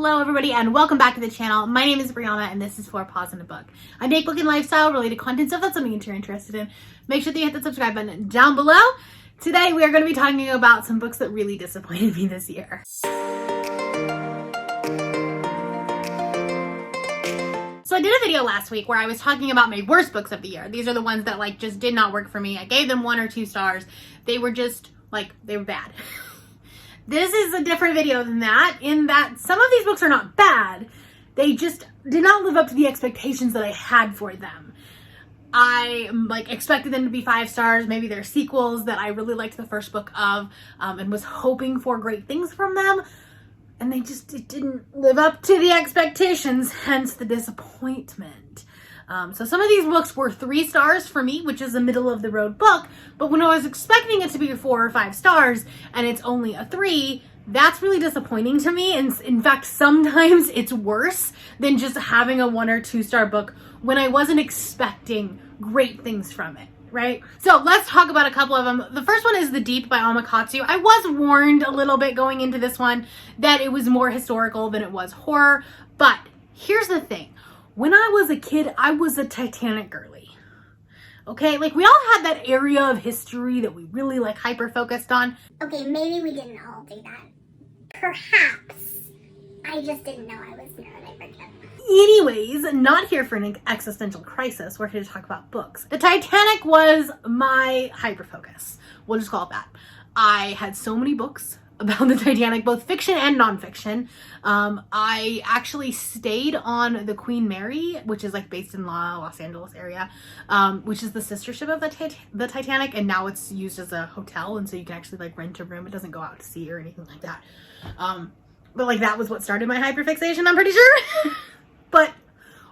Hello everybody and welcome back to the channel. My name is Brianna and this is 4 Paws in a Book. I make book and lifestyle related content, so if that's something you're interested in, make sure that you hit the subscribe button down below. Today we are going to be talking about some books that really disappointed me this year. So I did a video last week where I was talking about my worst books of the year. These are the ones that just did not work for me. I gave them 1 or 2 stars. They were just they were bad. This is a different video than that, in that some of these books are not bad. They just did not live up to the expectations that I had for them. I expected them to be 5 stars. Maybe they're sequels that I really liked the first book of and was hoping for great things from them. And it didn't live up to the expectations, hence the disappointment. So some of these books were 3 stars for me, which is a middle of the road book, but when I was expecting it to be 4 or 5 stars and it's only a 3, that's really disappointing to me. And in fact, sometimes it's worse than just having a 1 or 2 star book when I wasn't expecting great things from it, right? So let's talk about a couple of them. The first one is The Deep by Alma Katsu. I was warned a little bit going into this one that it was more historical than it was horror, but here's the thing. When I was a kid, I was a Titanic girly. Okay, we all had that area of history that we really hyper focused on. Okay, maybe we didn't all do that. Perhaps. I just didn't know I was neurodivergent. Anyways, not here for an existential crisis. We're here to talk about books. The Titanic was my hyper focus. We'll just call it that. I had so many books about the Titanic, both fiction and nonfiction. I actually stayed on the Queen Mary, which is based in Los Angeles area, which is the sister ship of the Titanic, and now it's used as a hotel, and so you can actually rent a room. It doesn't go out to sea or anything like that. But that was what started my hyperfixation, I'm pretty sure. But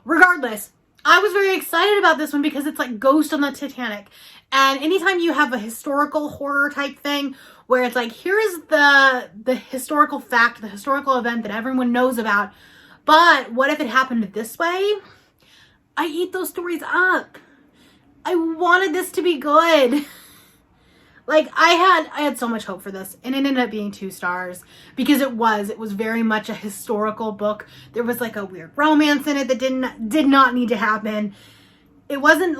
regardless, I was very excited about this one because it's Ghost on the Titanic. And anytime you have a historical horror type thing where it's here is the historical fact, the historical event that everyone knows about, but what if it happened this way? I eat those stories up. I wanted this to be good. I had so much hope for this, and it ended up being 2 stars because it was very much a historical book. There was a weird romance in it that did not need to happen. It wasn't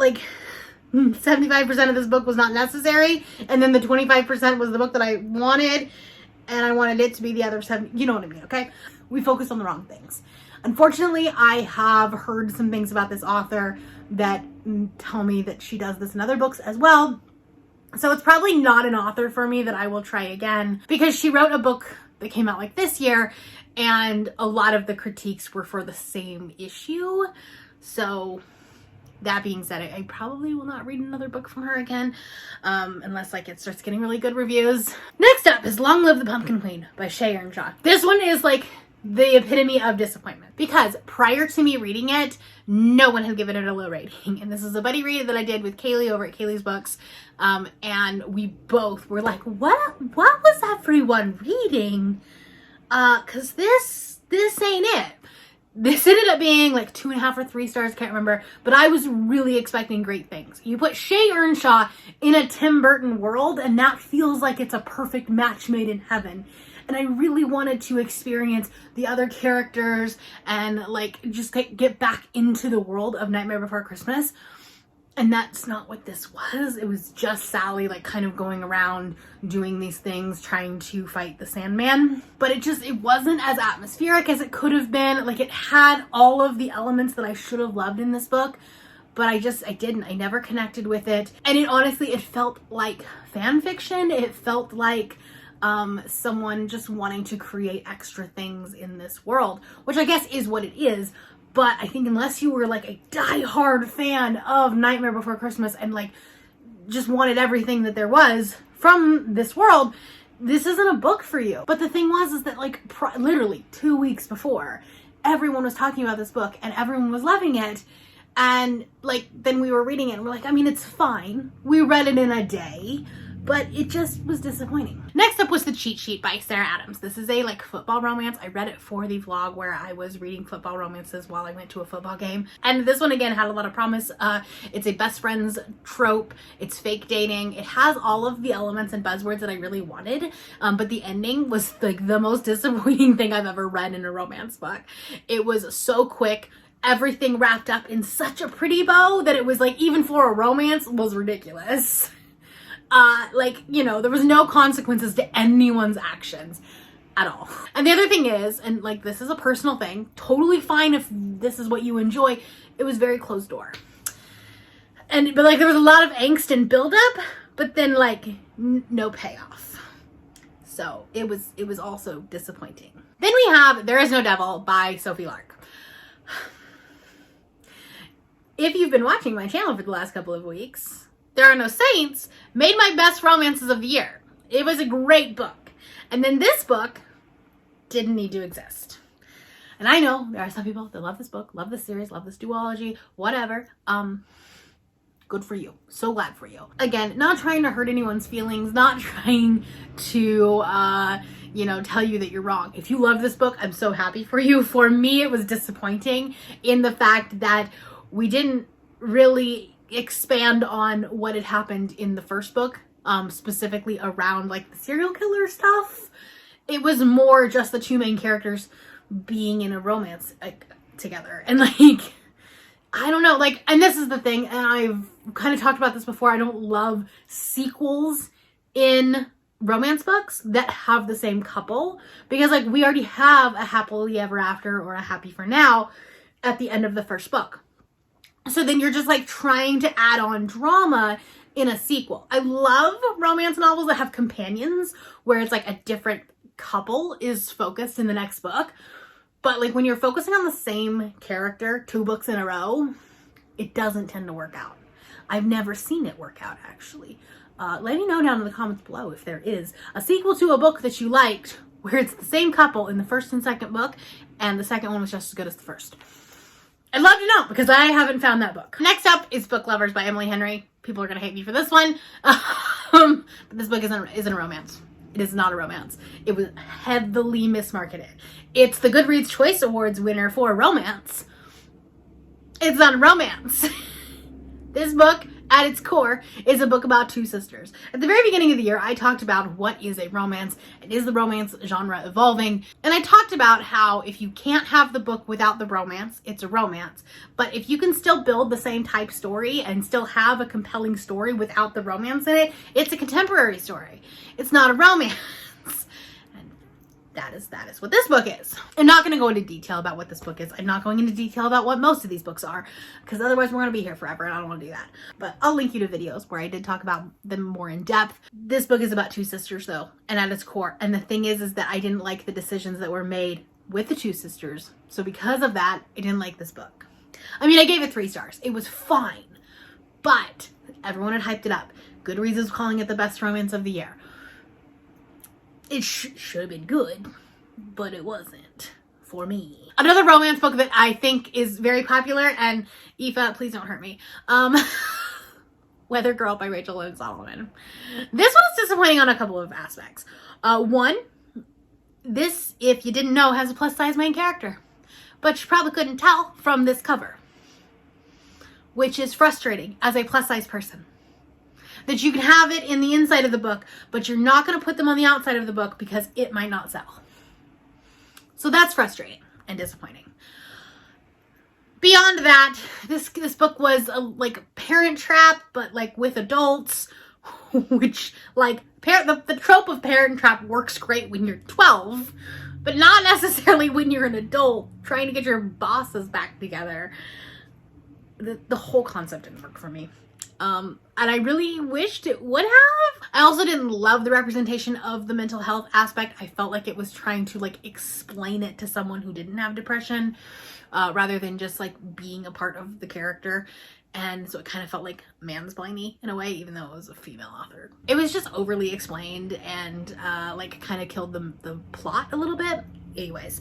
75% of this book was not necessary, and then the 25% was the book that I wanted, and I wanted it to be the other 7. You know what I mean, okay? We focused on the wrong things. Unfortunately, I have heard some things about this author that tell me that she does this in other books as well. So it's probably not an author for me that I will try again, because she wrote a book that came out this year, and a lot of the critiques were for the same issue. So that being said, I probably will not read another book from her again, unless it starts getting really good reviews. Next up is Long Live the Pumpkin Queen by Shea Ernshaw. This one is the epitome of disappointment, because prior to me reading it, no one had given it a low rating. And this is a buddy read that I did with Kaylee over at Kaylee's Books. And we both were what was everyone reading? Cause this ain't it. This ended up being 2.5 or 3 stars, can't remember, but I was really expecting great things. You put Shea Ernshaw in a Tim Burton world, and that feels like it's a perfect match made in heaven. And I really wanted to experience the other characters and just get back into the world of Nightmare Before Christmas. And that's not what this was. It was just Sally kind of going around doing these things, trying to fight the Sandman. But it wasn't as atmospheric as it could have been. It had all of the elements that I should have loved in this book, but I didn't. I never connected with it. And it felt like fan fiction. It felt like someone just wanting to create extra things in this world, which I guess is what it is. But I think unless you were a die-hard fan of Nightmare Before Christmas and just wanted everything that there was from this world, this isn't a book for you. But the thing is that literally 2 weeks before, everyone was talking about this book and everyone was loving it. And then we were reading it and we're it's fine. We read it in a day, but it just was disappointing. Next up was The Cheat Sheet by Sarah Adams. This is a like football romance. I read it for the vlog where I was reading football romances while I went to a football game. And this one again had a lot of promise. It's a best friends trope. It's fake dating. It has all of the elements and buzzwords that I really wanted. But the ending was like the most disappointing thing I've ever read in a romance book. It was so quick. Everything wrapped up in such a pretty bow that it was like, even for a romance, was ridiculous. Like, you know, there was no consequences to anyone's actions at all. And the other thing is, and like this is a personal thing, totally fine if this is what you enjoy, it was very closed door. But like there was a lot of angst and buildup, but then like no payoff. So it was also disappointing. Then we have There Is No Devil by Sophie Lark. If you've been watching my channel for the last couple of weeks, There Are No Saints made my best romances of the year. It was a great book. And then this book didn't need to exist. And I know there are some people that love this book, love this series, love this duology, whatever. Good for you. So glad for you. Again, not trying to hurt anyone's feelings, not trying to, you know, tell you that you're wrong. If you love this book, I'm so happy for you. For me, it was disappointing in the fact that we didn't really expand on what had happened in the first book, specifically around like the serial killer stuff. It was more just the two main characters being in a romance like together. And like, I don't know, like, and this is the thing, and I've kind of talked about this before, I don't love sequels in romance books that have the same couple, because like we already have a happily ever after or a happy for now at the end of the first book. So then you're just like trying to add on drama in a sequel. I love romance novels that have companions where it's like a different couple is focused in the next book. But like when you're focusing on the same character 2 books in a row, it doesn't tend to work out. I've never seen it work out actually. Let me know down in the comments below if there is a sequel to a book that you liked where it's the same couple in the first and second book and the second one was just as good as the first. I'd love to know because I haven't found that book. Next up is Book Lovers by Emily Henry. People are going to hate me for this one. But this book isn't a romance. It is not a romance. It was heavily mismarketed. It's the Goodreads Choice Awards winner for romance. It's not a romance. This book, at its core, is a book about 2 sisters. At the very beginning of the year, I talked about what is a romance and is the romance genre evolving. And I talked about how if you can't have the book without the romance, it's a romance. But if you can still build the same type story and still have a compelling story without the romance in it, it's a contemporary story. It's not a romance. That is what this book is. I'm not going to go into detail about what this book is. I'm not going into detail about what most of these books are, because otherwise we're going to be here forever and I don't want to do that. But I'll link you to videos where I did talk about them more in depth. This book is about 2 sisters though, and at its core. And the thing is that I didn't like the decisions that were made with the 2 sisters. So because of that, I didn't like this book. I mean, I gave it 3 stars. It was fine, but everyone had hyped it up. Goodreads is calling it the best romance of the year. It should have been good, but it wasn't for me. Another romance book that I think is very popular, and Aoife, please don't hurt me. Weather Girl by Rachel Lynn Solomon. This one is disappointing on a couple of aspects. One, this, if you didn't know, has a plus size main character, but you probably couldn't tell from this cover, which is frustrating as a plus size person. That you can have it in the inside of the book, but you're not going to put them on the outside of the book because it might not sell. So that's frustrating and disappointing. Beyond that, this book was like Parent Trap, but like with adults, which like the trope of Parent Trap works great when you're 12, but not necessarily when you're an adult trying to get your bosses back together. The whole concept didn't work for me. And I really wished it would have. I also didn't love the representation of the mental health aspect. I felt like it was trying to like explain it to someone who didn't have depression, rather than just like being a part of the character. And so it kind of felt like mansplaining in a way, even though it was a female author. It was just overly explained and like kind of killed the plot a little bit. Anyways,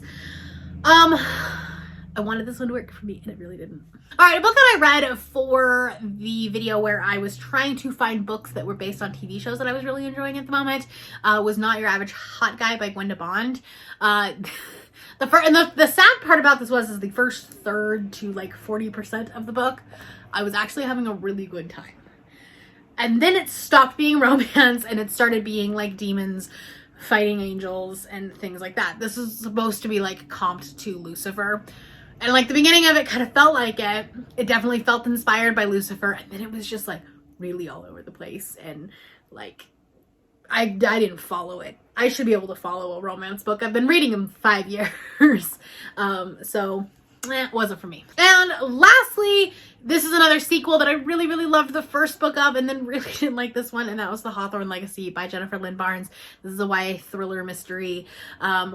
I wanted this one to work for me, and it really didn't. All right, a book that I read for the video where I was trying to find books that were based on TV shows that I was really enjoying at the moment was Not Your Average Hot Guy by Gwenda Bond. The sad part about this is the first third to like 40% of the book, I was actually having a really good time. And then it stopped being romance and it started being like demons fighting angels and things like that. This is supposed to be like comped to Lucifer. And like the beginning of it kind of felt like it. It definitely felt inspired by Lucifer. And then it was just like really all over the place. And like, I didn't follow it. I should be able to follow a romance book. I've been reading them 5 years. So it wasn't for me. And lastly, this is another sequel that I really, really loved the first book of and then really didn't like this one, and that was The Hawthorne Legacy by Jennifer Lynn Barnes. This is a YA thriller mystery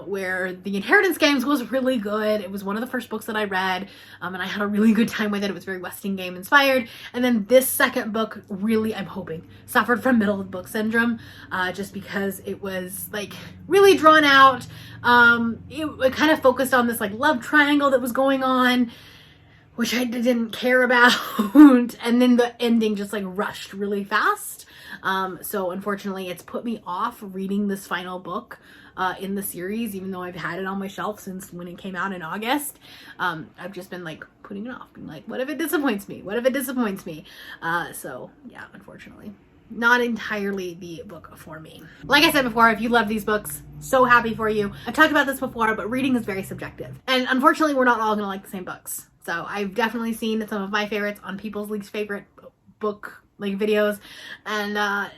where the Inheritance Games was really good. It was one of the first books that I read, and I had a really good time with it. It was very Westing Game inspired. And then this second book really, I'm hoping, suffered from middle of book syndrome just because it was like really drawn out. It kind of focused on this like love triangle that was going on, which I didn't care about. And then the ending just like rushed really fast. So unfortunately it's put me off reading this final book in the series, even though I've had it on my shelf since when it came out in August. I've just been like putting it off, being like, what if it disappoints me? What if it disappoints me? So yeah, unfortunately, not entirely the book for me. Like I said before, if you love these books, so happy for you. I've talked about this before, but reading is very subjective. And unfortunately, we're not all gonna like the same books. So I've definitely seen some of my favorites on people's least favorite book like videos, and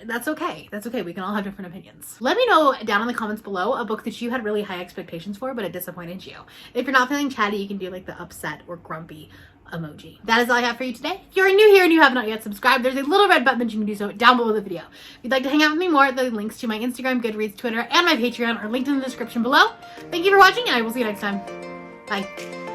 that's okay. That's okay. We can all have different opinions. Let me know down in the comments below a book that you had really high expectations for, but it disappointed you. If you're not feeling chatty, you can do like the upset or grumpy emoji. That is all I have for you today. If you're new here and you have not yet subscribed, there's a little red button that you can do so down below the video. If you'd like to hang out with me more, the links to my Instagram, Goodreads, Twitter, and my Patreon are linked in the description below. Thank you for watching, and I will see you next time. Bye.